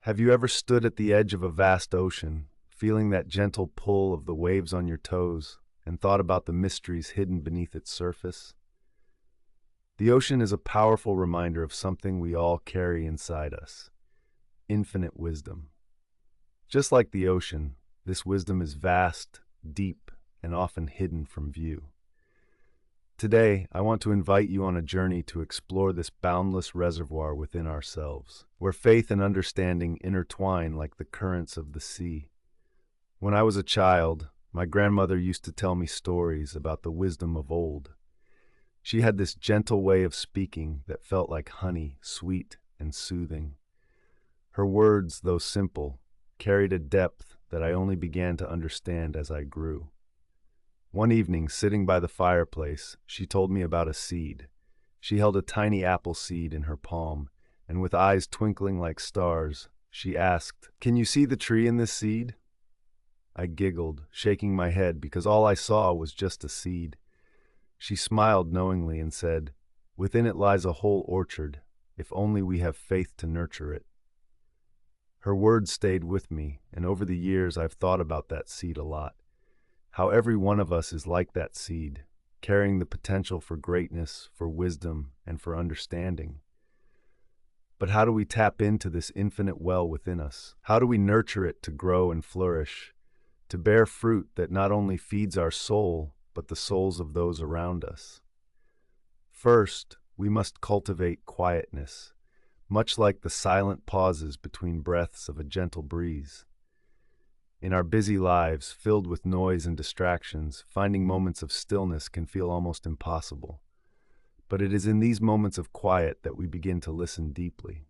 Have you ever stood at the edge of a vast ocean, feeling that gentle pull of the waves on your toes, and thought about the mysteries hidden beneath its surface? The ocean is a powerful reminder of something we all carry inside us: infinite wisdom. Just like the ocean, this wisdom is vast, deep, and often hidden from view. Today, I want to invite you on a journey to explore this boundless reservoir within ourselves, where faith and understanding intertwine like the currents of the sea. When I was a child, my grandmother used to tell me stories about the wisdom of old. She had this gentle way of speaking that felt like honey, sweet and soothing. Her words, though simple, carried a depth that I only began to understand as I grew. One evening, sitting by the fireplace, she told me about a seed. She held a tiny apple seed in her palm, and with eyes twinkling like stars, she asked, "Can you see the tree in this seed?" I giggled, shaking my head because all I saw was just a seed. She smiled knowingly and said, "Within it lies a whole orchard, if only we have faith to nurture it." Her words stayed with me, and over the years I've thought about that seed a lot. How every one of us is like that seed, carrying the potential for greatness, for wisdom, and for understanding. But how do we tap into this infinite well within us? How do we nurture it to grow and flourish, to bear fruit that not only feeds our soul, but the souls of those around us? First, we must cultivate quietness, much like the silent pauses between breaths of a gentle breeze. In our busy lives, filled with noise and distractions, finding moments of stillness can feel almost impossible. But it is in these moments of quiet that we begin to listen deeply.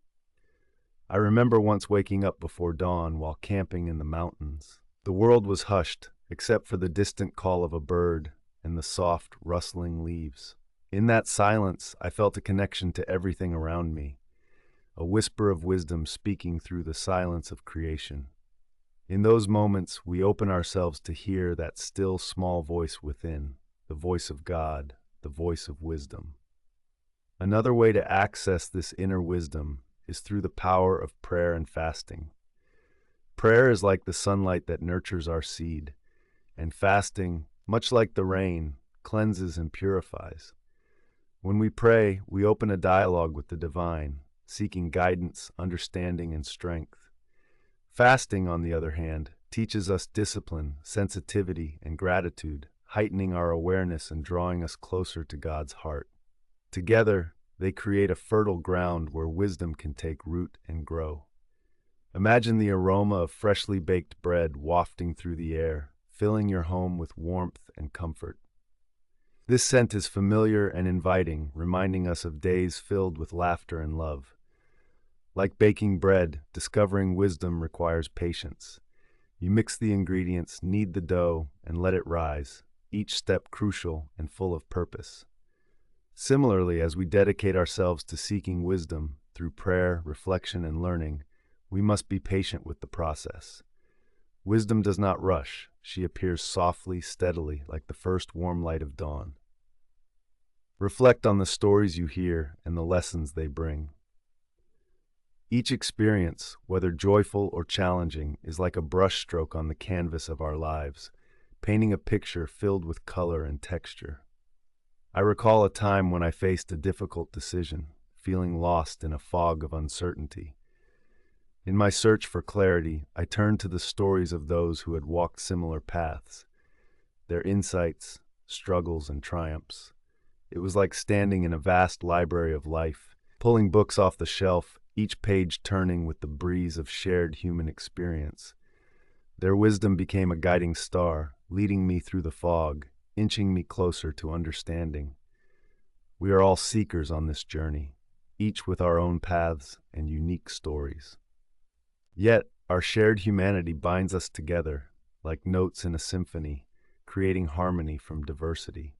I remember once waking up before dawn while camping in the mountains. The world was hushed, except for the distant call of a bird and the soft, rustling leaves. In that silence, I felt a connection to everything around me, a whisper of wisdom speaking through the silence of creation. In those moments, we open ourselves to hear that still small voice within, the voice of God, the voice of wisdom. Another way to access this inner wisdom is through the power of prayer and fasting. Prayer is like the sunlight that nurtures our seed, and fasting, much like the rain, cleanses and purifies. When we pray, we open a dialogue with the divine, seeking guidance, understanding, and strength. Fasting, on the other hand, teaches us discipline, sensitivity, and gratitude, heightening our awareness and drawing us closer to God's heart. Together, they create a fertile ground where wisdom can take root and grow. Imagine the aroma of freshly baked bread wafting through the air, filling your home with warmth and comfort. This scent is familiar and inviting, reminding us of days filled with laughter and love. Like baking bread, discovering wisdom requires patience. You mix the ingredients, knead the dough, and let it rise, each step crucial and full of purpose. Similarly, as we dedicate ourselves to seeking wisdom through prayer, reflection, and learning, we must be patient with the process. Wisdom does not rush. She appears softly, steadily, like the first warm light of dawn. Reflect on the stories you hear and the lessons they bring. Each experience, whether joyful or challenging, is like a brushstroke on the canvas of our lives, painting a picture filled with color and texture. I recall a time when I faced a difficult decision, feeling lost in a fog of uncertainty. In my search for clarity, I turned to the stories of those who had walked similar paths, their insights, struggles, and triumphs. It was like standing in a vast library of life, pulling books off the shelf, each page turning with the breeze of shared human experience. Their wisdom became a guiding star, leading me through the fog, inching me closer to understanding. We are all seekers on this journey, each with our own paths and unique stories. Yet, our shared humanity binds us together, like notes in a symphony, creating harmony from diversity.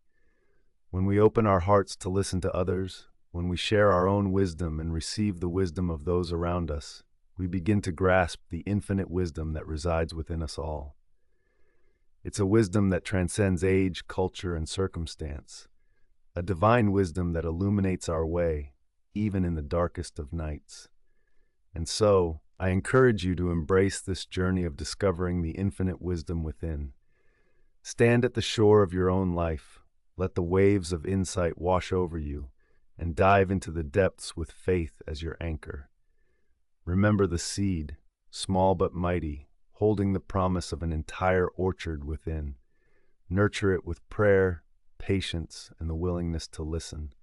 When we open our hearts to listen to others, when we share our own wisdom and receive the wisdom of those around us, we begin to grasp the infinite wisdom that resides within us all. It's a wisdom that transcends age, culture, and circumstance, a divine wisdom that illuminates our way, even in the darkest of nights. And so, I encourage you to embrace this journey of discovering the infinite wisdom within. Stand at the shore of your own life, let the waves of insight wash over you, and dive into the depths with faith as your anchor. Remember the seed, small but mighty, holding the promise of an entire orchard within. Nurture it with prayer, patience, and the willingness to listen.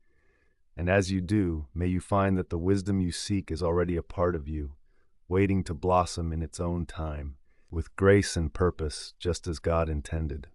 And as you do, may you find that the wisdom you seek is already a part of you, waiting to blossom in its own time, with grace and purpose, just as God intended.